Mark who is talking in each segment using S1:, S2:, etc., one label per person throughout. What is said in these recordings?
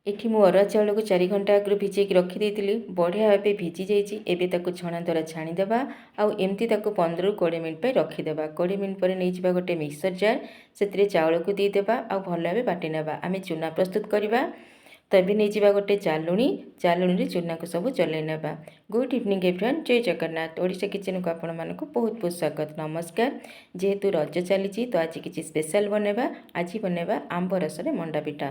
S1: ଏଠି ମୁଁ ଅରୁଆ ଚାଉଳକୁ 4 ଘଣ୍ଟା ଆଗରୁ ଭିଜେଇକି ରଖିଦେଇଥିଲି। ବଢ଼ିଆ ଭାବେ ଭିଜି ଯାଇଛି। ଏବେ ତାକୁ ଛଣା ଦ୍ୱାରା ଛାଣିଦେବା ଆଉ ଏମିତି ତାକୁ 15ରୁ 20 ମିନିଟ୍ ପାଇଁ ରଖିଦେବା। 20 ମିନିଟ୍ ପରେ ନେଇଯିବା ଗୋଟେ ମିକ୍ସର ଜାର୍, ସେଥିରେ ଚାଉଳକୁ ଦେଇଦେବା ଆଉ ଭଲ ଭାବେ ବାଟି ନେବା। ଆମେ ଚୁନା ପ୍ରସ୍ତୁତ କରିବା। ତ ଏବେ ନେଇଯିବା ଗୋଟେ ଚାଲୁଣୀରେ ଚୁନାକୁ ସବୁ ଚଲେଇ ନେବା। ଗୁଡ୍ ଇଭିନିଂ ଏଭ୍ରିୱାନ୍, ଜୟ ଜଗନ୍ନାଥ। ଓଡ଼ିଶା କିଚେନକୁ ଆପଣମାନଙ୍କୁ ବହୁତ ବହୁତ ସ୍ୱାଗତ, ନମସ୍କାର। ଯେହେତୁ ରଜ ଚାଲିଛି ତ ଆଜି କିଛି ସ୍ପେଶାଲ ବନେଇବା। ଆଜି ବନେଇବା ଆମ୍ବ ରସରେ ମଣ୍ଡା ପିଠା।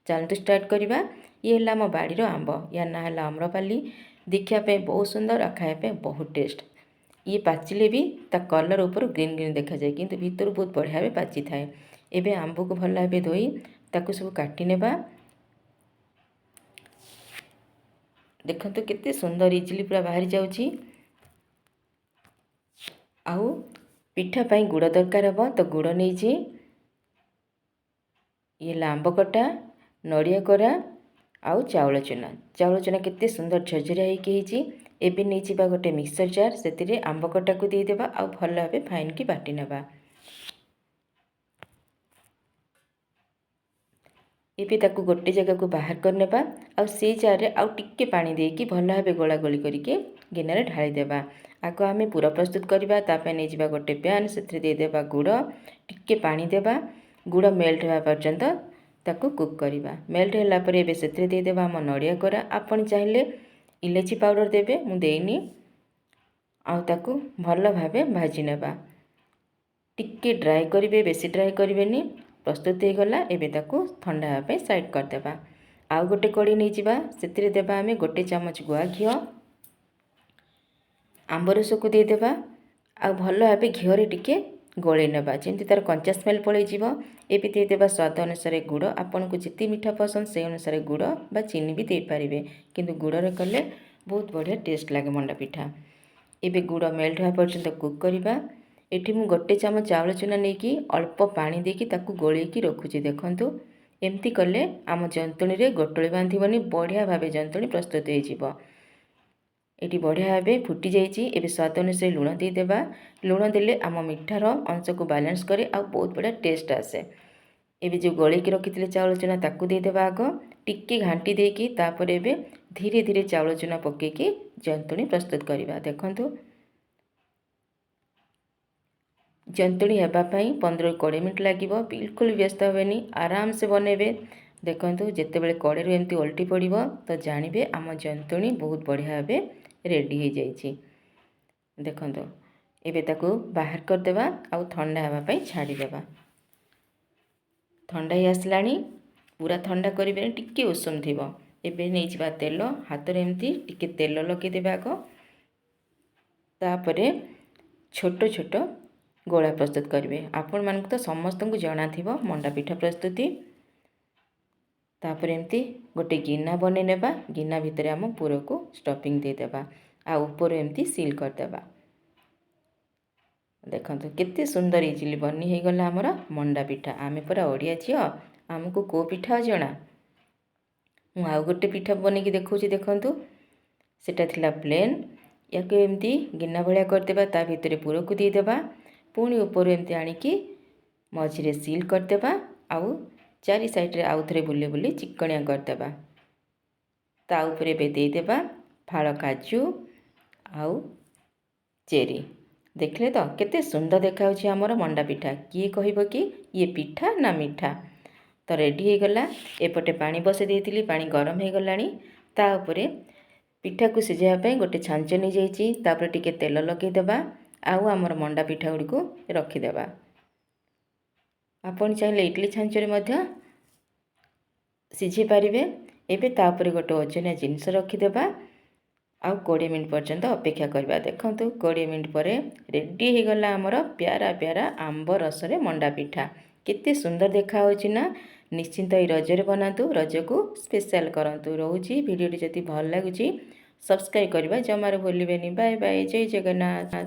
S1: ଚାଲନ୍ତୁ ଷ୍ଟାର୍ଟ କରିବା। ଇଏ ହେଲା ଆମ ବାଡ଼ିର ଆମ୍ବ, ୟା ନାଁ ହେଲା ଆମ୍ରପାଲି। ଦେଖିବା ପାଇଁ ବହୁତ ସୁନ୍ଦର ଆଉ ଖାଇବା ପାଇଁ ବହୁତ ଟେଷ୍ଟ। ଇଏ ପାଚିଲେ ବି ତା କଲର୍ ଉପରୁ ଗ୍ରୀନ୍ ଗ୍ରୀନ୍ ଦେଖାଯାଏ, କିନ୍ତୁ ଭିତରୁ ବହୁତ ବଢ଼ିଆ ଭାବେ ପାଚିଥାଏ। ଏବେ ଆମ୍ବକୁ ଭଲ ଭାବେ ଧୋଇ ତାକୁ ସବୁ କାଟି ନେବା। ଦେଖନ୍ତୁ କେତେ ସୁନ୍ଦର ଇଜିଲି ପୁରା ବାହାରି ଯାଉଛି। ଆଉ ପିଠା ପାଇଁ ଗୁଡ଼ ଦରକାର ହେବ, ତ ଗୁଡ଼ ନେଇଛି। ଇଏ ହେଲା ଆମ୍ବ କଟା, ନଡ଼ିଆ କୋରା ଆଉ ଚାଉଳ ଚୁନା କେତେ ସୁନ୍ଦର ଝରଝରିଆ ହେଇକି ହେଇଛି। ଏବେ ନେଇଯିବା ଗୋଟେ ମିକ୍ସର ଜାର୍, ସେଥିରେ ଆମ୍ବ କଟାକୁ ଦେଇଦେବା ଆଉ ଭଲ ଭାବେ ଫାଇନକି ବାଟି ନେବା। ଏବେ ତାକୁ ଗୋଟେ ଜାଗାକୁ ବାହାର କରିନେବା ଆଉ ସେଇ ଜାର୍ରେ ଆଉ ଟିକେ ପାଣି ଦେଇକି ଭଲ ଭାବେ ଗୋଳାଗୋଳି କରିକି ଗିନାରେ ଢାଳିଦେବା। ଆଗ ଆମେ ପୁର ପ୍ରସ୍ତୁତ କରିବା। ତା ପାଇଁ ନେଇଯିବା ଗୋଟେ ପ୍ୟାନ୍, ସେଥିରେ ଦେଇଦେବା ଗୁଡ଼, ଟିକେ ପାଣି ଦେବା। ଗୁଡ଼ ମେଲ୍ଟ ହେବା ପର୍ଯ୍ୟନ୍ତ ତାକୁ କୁକ୍ କରିବା। ମେଲ୍ଟ ହେଲା ପରେ ଏବେ ସେଥିରେ ଦେଇଦେବା ଆମ ନଡ଼ିଆ କୋରା। ଆପଣ ଚାହିଁଲେ ଇଲାଇଚି ପାଉଡ଼ର ଦେବେ, ମୁଁ ଦେଇନି। ଆଉ ତାକୁ ଭଲ ଭାବେ ଭାଜି ନେବା। ଟିକେ ଡ୍ରାଏ କରିବେ, ବେଶୀ ଡ୍ରାଏ କରିବେନି। ପ୍ରସ୍ତୁତ ହେଇଗଲା। ଏବେ ତାକୁ ଥଣ୍ଡା ହେବା ପାଇଁ ସାଇଡ଼୍ କରିଦେବା। ଆଉ ଗୋଟେ କଢ଼େଇ ନେଇଯିବା, ସେଥିରେ ଦେବା ଆମେ ଗୋଟେ ଚାମଚ ଗୁଆ ଘିଅ। ଆମ୍ବ ରସକୁ ଦେଇଦେବା ଆଉ ଭଲ ଭାବେ ଘିଅରେ ଟିକେ ଗୋଳେଇ ନେବା, ଯେମିତି ତାର କଞ୍ଚା ସ୍ମେଲ୍ ପଳେଇଯିବ। ଏବେ ଦେଇଦେବା ସ୍ୱାଦ ଅନୁସାରେ ଗୁଡ଼। ଆପଣଙ୍କୁ ଯେତେ ମିଠା ପସନ୍ଦ ସେହି ଅନୁସାରେ ଗୁଡ଼ ବା ଚିନି ବି ଦେଇପାରିବେ, କିନ୍ତୁ ଗୁଡ଼ରେ କଲେ ବହୁତ ବଢ଼ିଆ ଟେଷ୍ଟ ଲାଗେ ମଣ୍ଡା ପିଠା। ଏବେ ଗୁଡ଼ ମେଲ୍ଟ ହେବା ପର୍ଯ୍ୟନ୍ତ କୁକ୍ କରିବା। ଏଠି ମୁଁ ଗୋଟେ ଚାମଚ ଚାଉଳ ଚୁନା ନେଇକି ଅଳ୍ପ ପାଣି ଦେଇକି ତାକୁ ଗୋଳେଇକି ରଖୁଛି। ଦେଖନ୍ତୁ ଏମିତି କଲେ ଆମ ଜନ୍ତୁଣୀରେ ଗୋଟଳି ବାନ୍ଧିବନି, ବଢ଼ିଆ ଭାବେ ଜନ୍ତୁଣୀ ପ୍ରସ୍ତୁତ ହେଇଯିବ। ଏଠି ବଢ଼ିଆ ଭାବେ ଫୁଟି ଯାଇଛି। ଏବେ ସ୍ୱାଦ ଅନୁସାରେ ଲୁଣ ଦେଇଦେବା। ଲୁଣ ଦେଲେ ଆମ ମିଠାର ଅଂଶକୁ ବାଲାନ୍ସ କରେ ଆଉ ବହୁତ ବଢ଼ିଆ ଟେଷ୍ଟ ଆସେ। ଏବେ ଯେଉଁ ଗୋଳେଇକି ରଖିଥିଲେ ଚାଉଳ ଚୁନା ତାକୁ ଦେଇଦେବା ଆଗ, ଟିକେ ଘାଣ୍ଟି ଦେଇକି ତାପରେ ଏବେ ଧୀରେ ଧୀରେ ଚାଉଳ ଚୁନା ପକାଇକି ଜନ୍ତୁଣୀ ପ୍ରସ୍ତୁତ କରିବା। ଦେଖନ୍ତୁ ଜନ୍ତୁଣୀ ହେବା ପାଇଁ 15ରୁ 20 ମିନିଟ୍ ଲାଗିବ। ବିଲକୁଲ ବ୍ୟସ୍ତ ହେବେନି, ଆରାମସେ ବନେଇବେ। ଦେଖନ୍ତୁ ଯେତେବେଳେ କଡ଼େଇରୁ ଏମିତି ଓଲଟି ପଡ଼ିବ ତ ଜାଣିବେ ଆମ ଜନ୍ତୁଣୀ ବହୁତ ବଢ଼ିଆ ଭାବେ ରେଡ଼ି ହେଇଯାଇଛି। ଦେଖନ୍ତୁ ଏବେ ତାକୁ ବାହାର କରିଦେବା ଆଉ ଥଣ୍ଡା ହେବା ପାଇଁ ଛାଡ଼ିଦେବା। ଥଣ୍ଡା ହେଇ ଆସିଲାଣି, ପୁରା ଥଣ୍ଡା କରିବେନି, ଟିକେ ଉଷୁମ ଥିବ। ଏବେ ନେଇଯିବା ତେଲ, ହାତରେ ଏମିତି ଟିକେ ତେଲ ଲଗାଇଦେବା ଆଗ। ତାପରେ ଛୋଟ ଛୋଟ ଗୋଳା ପ୍ରସ୍ତୁତ କରିବେ। ଆପଣମାନଙ୍କୁ ତ ସମସ୍ତଙ୍କୁ ଜଣାଥିବ ମଣ୍ଡା ପିଠା ପ୍ରସ୍ତୁତି। ତାପରେ ଏମିତି ଗୋଟେ ଗିନା ବନେଇ ନେବା। ଗିନା ଭିତରେ ଆମ ପୁରକୁ ଷ୍ଟଫିଂ ଦେଇଦେବା ଆଉ ଉପରୁ ଏମିତି ସିଲ୍ କରିଦେବା। ଦେଖନ୍ତୁ କେତେ ସୁନ୍ଦର ଇଜିଲି ବନି ହେଇଗଲା ଆମର ମଣ୍ଡା ପିଠା। ଆମେ ପରା ଓଡ଼ିଆ ଝିଅ, ଆମକୁ କେଉଁ ପିଠା ଜଣା। ମୁଁ ଆଉ ଗୋଟେ ପିଠା ବନେଇକି ଦେଖାଉଛି। ଦେଖନ୍ତୁ ସେଟା ଥିଲା ପ୍ଲେନ୍। ୟାକୁ ଏମିତି ଗିନା ଭଳିଆ କରିଦେବା, ତା ଭିତରେ ପୁରକୁ ଦେଇଦେବା। ପୁଣି ଉପରୁ ଏମିତି ଆଣିକି ମଝିରେ ସିଲ୍ କରିଦେବା ଆଉ ଚାରି ସାଇଡ଼୍ରେ ଆଉ ଥରେ ବୁଲି ବୁଲି ଚିକଣିଆ କରିଦେବା। ତା ଉପରେ ଏବେ ଦେଇଦେବା ଫାଳ କାଜୁ ଆଉ ଚେରି। ଦେଖିଲେ ତ କେତେ ସୁନ୍ଦର ଦେଖାଯାଉଛି ଆମର ମଣ୍ଡା ପିଠା। କିଏ କହିବ କି ଇଏ ପିଠା ନା ମିଠା। ତ ରେଡ଼ି ହେଇଗଲା। ଏପଟେ ପାଣି ବସାଇ ଦେଇଥିଲି, ପାଣି ଗରମ ହେଇଗଲାଣି। ତା ଉପରେ ପିଠାକୁ ସିଝାଇବା ପାଇଁ ଗୋଟେ ଛାଞ୍ଚ ନେଇଯାଇଛି। ତାପରେ ଟିକେ ତେଲ ଲଗାଇଦେବା ଆଉ ଆମର ମଣ୍ଡା ପିଠା ଗୁଡ଼ିକୁ ରଖିଦେବା। ଆପଣ ଚାହିଁଲେ ଇଟିଲି ଛାଞ୍ଚରେ ମଧ୍ୟ ସିଝେଇ ପାରିବେ। ଏବେ ତା ଉପରେ ଗୋଟେ ଓଜନିଆ ଜିନିଷ ରଖିଦେବା ଆଉ 20 ମିନିଟ୍ ପର୍ଯ୍ୟନ୍ତ ଅପେକ୍ଷା କରିବା। ଦେଖନ୍ତୁ 20 ମିନିଟ୍ ପରେ ରେଡ଼ି ହେଇଗଲା ଆମର ପ୍ୟାରା ପ୍ୟାରା ଆମ୍ବ ରସରେ ମଣ୍ଡା ପିଠା। କେତେ ସୁନ୍ଦର ଦେଖାହେଉଛି ନା। ନିଶ୍ଚିନ୍ତ ଏଇ ରଜରେ ବନାନ୍ତୁ, ରଜକୁ ସ୍ପେଶାଲ କରନ୍ତୁ। ରହୁଛି, ଭିଡ଼ିଓଟି ଯଦି ଭଲ ଲାଗୁଛି ସବସ୍କ୍ରାଇବ୍ କରିବା ଜମାରୁ ଭୁଲିବେନି। ବାଏ ବାଏ, ଜୟ ଜଗନ୍ନାଥ।